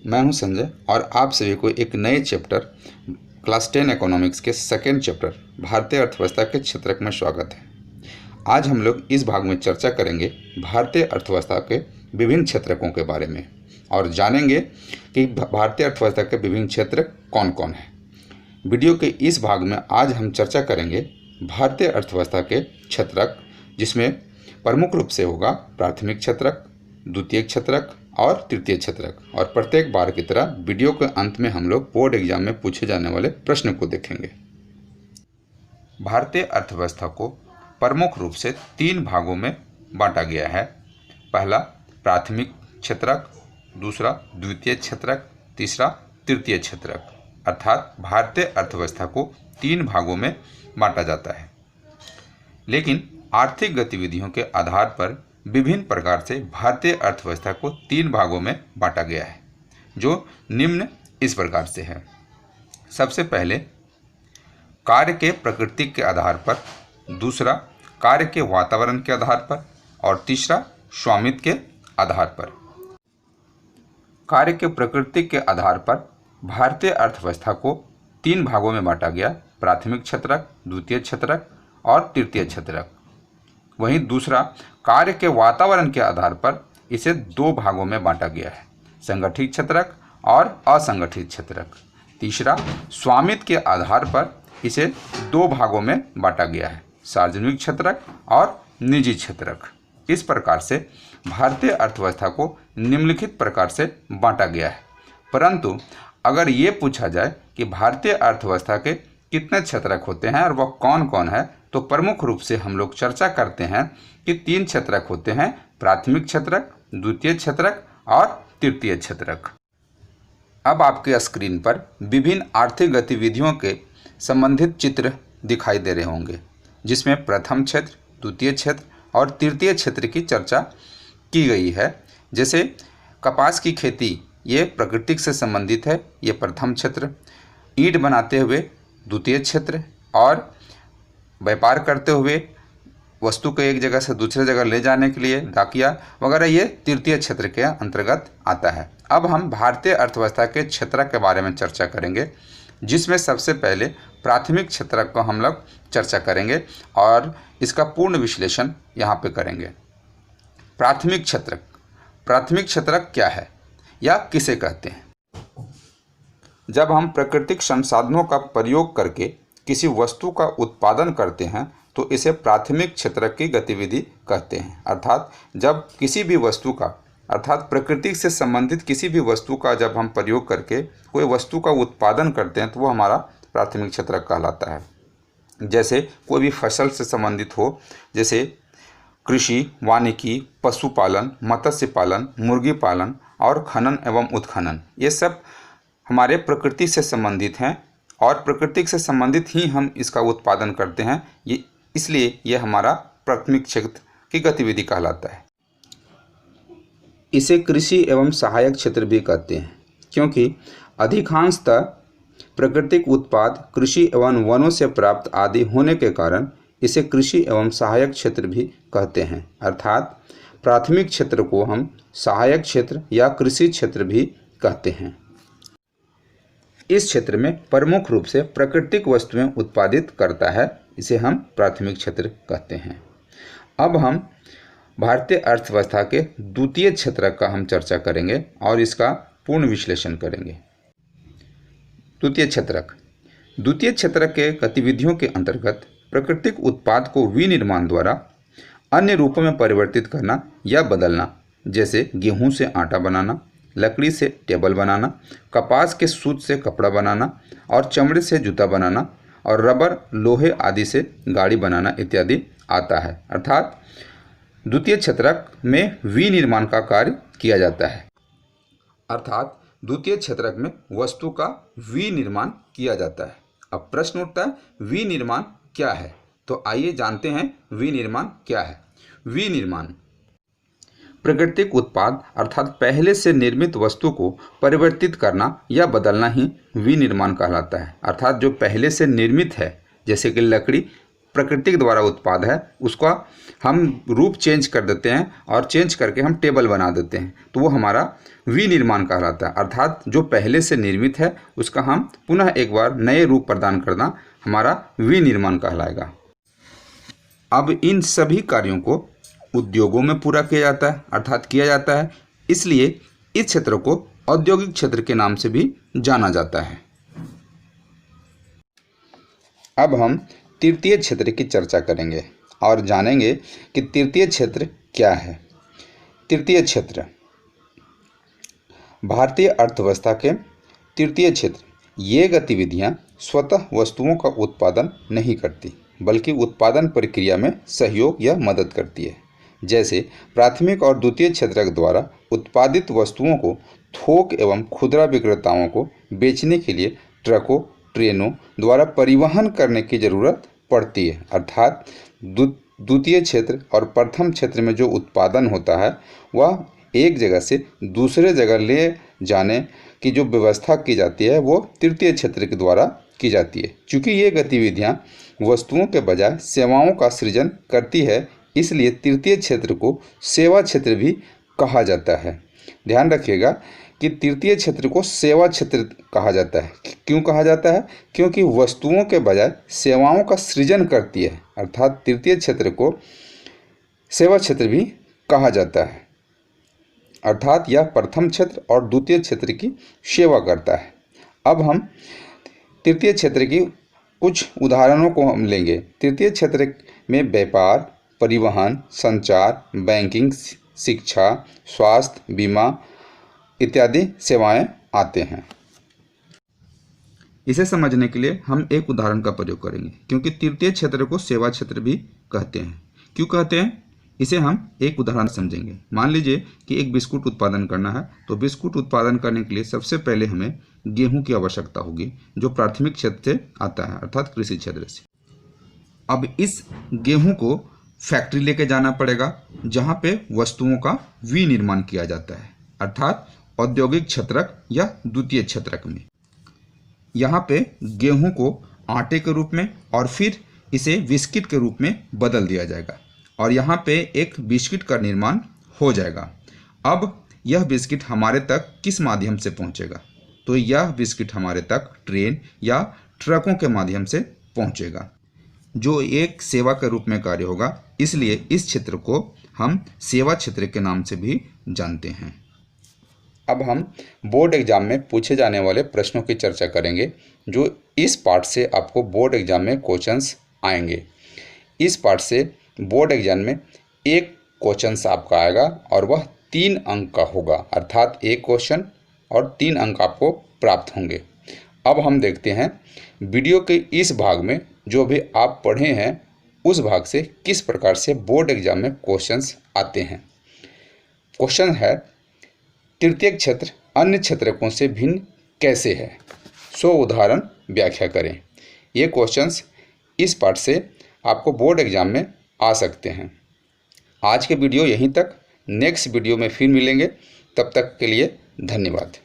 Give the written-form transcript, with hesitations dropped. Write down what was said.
मैं हूं संजय और आप सभी को एक नए चैप्टर क्लास 10 इकोनॉमिक्स के सेकेंड चैप्टर भारतीय अर्थव्यवस्था के क्षेत्रक में स्वागत है। आज हम लोग इस भाग में चर्चा करेंगे भारतीय अर्थव्यवस्था के विभिन्न क्षेत्रकों के बारे में और जानेंगे कि भारतीय अर्थव्यवस्था के विभिन्न क्षेत्र कौन कौन हैं। वीडियो के इस भाग में आज हम चर्चा करेंगे भारतीय अर्थव्यवस्था के क्षेत्रक, जिसमें प्रमुख रूप से होगा प्राथमिक क्षेत्रक, द्वितीय क्षेत्रक और तृतीय क्षेत्रक। और प्रत्येक बार की तरह वीडियो के अंत में हम लोग बोर्ड एग्जाम में पूछे जाने वाले प्रश्न को देखेंगे। भारतीय अर्थव्यवस्था को प्रमुख रूप से 3 भागों में बांटा गया है। पहला प्राथमिक क्षेत्रक, दूसरा द्वितीय क्षेत्रक, तीसरा तृतीय क्षेत्रक। अर्थात भारतीय अर्थव्यवस्था को 3 भागों में बांटा जाता है। लेकिन आर्थिक गतिविधियों के आधार पर विभिन्न प्रकार से भारतीय अर्थव्यवस्था को 3 भागों में बांटा गया है, जो निम्न इस प्रकार से है। सबसे पहले कार्य के प्रकृति के आधार पर, दूसरा कार्य के वातावरण के आधार पर और तीसरा स्वामित्व के आधार पर। कार्य के प्रकृति के आधार पर भारतीय अर्थव्यवस्था को 3 भागों में बांटा गया, प्राथमिक क्षेत्रक, द्वितीय क्षेत्रक और तृतीय क्षेत्रक। वहीं दूसरा कार्य के वातावरण के आधार पर इसे 2 भागों में बांटा गया है, संगठित क्षेत्रक और असंगठित क्षेत्रक। तीसरा स्वामित्व के आधार पर इसे 2 भागों में बांटा गया है, सार्वजनिक क्षेत्रक और निजी क्षेत्रक। इस प्रकार से भारतीय अर्थव्यवस्था को निम्नलिखित प्रकार से बांटा गया है। परंतु अगर ये पूछा जाए कि भारतीय अर्थव्यवस्था के कितने क्षेत्रक होते हैं और वह कौन कौन है, तो प्रमुख रूप से हम लोग चर्चा करते हैं कि 3 क्षेत्रक होते हैं, प्राथमिक क्षेत्रक, द्वितीय क्षेत्रक और तृतीय क्षेत्रक। अब आपके स्क्रीन पर विभिन्न आर्थिक गतिविधियों के संबंधित चित्र दिखाई दे रहे होंगे, जिसमें प्रथम क्षेत्र, द्वितीय क्षेत्र और तृतीय क्षेत्र की चर्चा की गई है। जैसे कपास की खेती, ये प्रकृति से संबंधित है, ये प्रथम क्षेत्र। ईंट बनाते हुए द्वितीय क्षेत्र और व्यापार करते हुए वस्तु को एक जगह से दूसरे जगह ले जाने के लिए डाकिया वगैरह, ये तृतीय क्षेत्र के अंतर्गत आता है। अब हम भारतीय अर्थव्यवस्था के क्षेत्रक के बारे में चर्चा करेंगे, जिसमें सबसे पहले प्राथमिक क्षेत्रक को हम लोग चर्चा करेंगे और इसका पूर्ण विश्लेषण यहाँ पे करेंगे। प्राथमिक क्षेत्रक, प्राथमिक क्षेत्रक क्या है या किसे कहते हैं? जब हम प्राकृतिक संसाधनों का प्रयोग करके किसी वस्तु का उत्पादन करते हैं तो इसे प्राथमिक क्षेत्रक की गतिविधि कहते हैं। अर्थात जब किसी भी वस्तु का, अर्थात प्रकृति से संबंधित किसी भी वस्तु का जब हम प्रयोग करके कोई वस्तु का उत्पादन करते हैं तो वो हमारा प्राथमिक क्षेत्रक कहलाता है। जैसे कोई भी फसल से संबंधित हो, जैसे कृषि, वानिकी, पशुपालन, मत्स्य पालन, मुर्गी पालन और खनन एवं उत्खनन, ये सब हमारे प्रकृति से संबंधित हैं और प्रकृति से संबंधित ही हम इसका उत्पादन करते हैं। ये इसलिए ये हमारा प्राथमिक क्षेत्र की गतिविधि कहलाता है। इसे कृषि एवं सहायक क्षेत्र भी कहते हैं, क्योंकि अधिकांशतः प्राकृतिक उत्पाद कृषि एवं वनों से प्राप्त आदि होने के कारण इसे कृषि एवं सहायक क्षेत्र भी कहते हैं। अर्थात प्राथमिक क्षेत्र को हम सहायक क्षेत्र या कृषि क्षेत्र भी कहते हैं। इस क्षेत्र में प्रमुख रूप से प्राकृतिक वस्तुएं उत्पादित करता है, इसे हम प्राथमिक क्षेत्र कहते हैं। अब हम भारतीय अर्थव्यवस्था के द्वितीय क्षेत्रक का हम चर्चा करेंगे और इसका पूर्ण विश्लेषण करेंगे। द्वितीय क्षेत्रक, द्वितीय क्षेत्रक के गतिविधियों के अंतर्गत प्राकृतिक उत्पाद को विनिर्माण द्वारा अन्य रूपों में परिवर्तित करना या बदलना, जैसे गेहूं से आटा बनाना, लकड़ी से टेबल बनाना, कपास के सूत से कपड़ा बनाना और चमड़े से जूता बनाना और रबर, लोहे आदि से गाड़ी बनाना इत्यादि आता है। अर्थात द्वितीय क्षेत्रक में विनिर्माण का कार्य किया जाता है। अर्थात द्वितीय क्षेत्रक में वस्तु का विनिर्माण किया जाता है। अब प्रश्न उठता है, विनिर्माण क्या है? तो आइए जानते हैं विनिर्माण क्या है। विनिर्माण प्राकृतिक उत्पाद अर्थात पहले से निर्मित वस्तु को परिवर्तित करना या बदलना ही विनिर्माण कहलाता है। अर्थात जो पहले से निर्मित है, जैसे कि लकड़ी प्रकृति के द्वारा उत्पाद है उसका हम रूप चेंज कर देते हैं और चेंज करके हम टेबल बना देते हैं, तो वो हमारा विनिर्माण कहलाता है। अर्थात जो पहले से निर्मित है उसका हम पुनः एक बार नए रूप प्रदान करना हमारा विनिर्माण कहलाएगा। अब इन सभी कार्यों को उद्योगों में पूरा किया जाता है, अर्थात किया जाता है, इसलिए इस क्षेत्र को औद्योगिक क्षेत्र के नाम से भी जाना जाता है। अब हम तृतीय क्षेत्र की चर्चा करेंगे और जानेंगे कि तृतीय क्षेत्र क्या है। तृतीय क्षेत्र भारतीय अर्थव्यवस्था के तृतीय क्षेत्र ये गतिविधियां स्वतः वस्तुओं का उत्पादन नहीं करती बल्कि उत्पादन प्रक्रिया में सहयोग या मदद करती है। जैसे प्राथमिक और द्वितीय क्षेत्र द्वारा उत्पादित वस्तुओं को थोक एवं खुदरा विक्रेताओं को बेचने के लिए ट्रकों ट्रेनों द्वारा परिवहन करने की ज़रूरत पड़ती है। अर्थात द्वितीय क्षेत्र और प्रथम क्षेत्र में जो उत्पादन होता है वह एक जगह से दूसरे जगह ले जाने की जो व्यवस्था की जाती है वो तृतीय क्षेत्र के द्वारा की जाती है। चूँकि ये गतिविधियाँ वस्तुओं के बजाय सेवाओं का सृजन करती है, इसलिए तृतीय क्षेत्र को सेवा क्षेत्र भी कहा जाता है। ध्यान रखिएगा कि तृतीय क्षेत्र को सेवा क्षेत्र कहा जाता है। क्यों कहा जाता है? क्योंकि वस्तुओं के बजाय सेवाओं का सृजन करती है, अर्थात तृतीय क्षेत्र को सेवा क्षेत्र भी कहा जाता है। अर्थात यह प्रथम क्षेत्र और द्वितीय क्षेत्र की सेवा करता है। अब हम तृतीय क्षेत्र की कुछ उदाहरणों को हम लेंगे। तृतीय क्षेत्र में व्यापार, परिवहन, संचार, बैंकिंग, शिक्षा, स्वास्थ्य, बीमा इत्यादि सेवाएं आते हैं। इसे समझने के लिए हम एक उदाहरण का प्रयोग करेंगे, क्योंकि तृतीय क्षेत्र को सेवा क्षेत्र भी कहते हैं। क्यों कहते हैं इसे हम एक उदाहरण समझेंगे। मान लीजिए कि एक बिस्कुट उत्पादन करना है, तो बिस्कुट उत्पादन करने के लिए सबसे पहले हमें गेहूं की आवश्यकता होगी, जो प्राथमिक क्षेत्र से आता है, अर्थात कृषि क्षेत्र से। अब इस गेहूं को फैक्ट्री लेके जाना पड़ेगा जहां पे वस्तुओं का विनिर्माण किया जाता है, अर्थात औद्योगिक क्षेत्रक या द्वितीय क्षेत्रक में। यहाँ पे गेहूं को आटे के रूप में और फिर इसे बिस्किट के रूप में बदल दिया जाएगा और यहाँ पे एक बिस्किट का निर्माण हो जाएगा। अब यह बिस्किट हमारे तक किस माध्यम से पहुँचेगा? तो यह बिस्किट हमारे तक ट्रेन या ट्रकों के माध्यम से पहुँचेगा, जो एक सेवा के रूप में कार्य होगा। इसलिए इस क्षेत्र को हम सेवा क्षेत्र के नाम से भी जानते हैं। अब हम बोर्ड एग्जाम में पूछे जाने वाले प्रश्नों की चर्चा करेंगे, जो इस पार्ट से आपको बोर्ड एग्जाम में क्वेश्चंस आएंगे। इस पार्ट से बोर्ड एग्जाम में एक क्वेश्चंस आपका आएगा और वह 3 अंक का होगा, अर्थात एक क्वेश्चन और 3 अंक आपको प्राप्त होंगे। अब हम देखते हैं वीडियो के इस भाग में जो भी आप पढ़े हैं उस भाग से किस प्रकार से बोर्ड एग्जाम में क्वेश्चंस आते हैं। क्वेश्चन है, तृतीय क्षेत्र अन्य क्षेत्रकों से भिन्न कैसे है? 100 उदाहरण व्याख्या करें। ये क्वेश्चंस इस पार्ट से आपको बोर्ड एग्जाम में आ सकते हैं। आज के वीडियो यहीं तक, नेक्स्ट वीडियो में फिर मिलेंगे। तब तक के लिए धन्यवाद।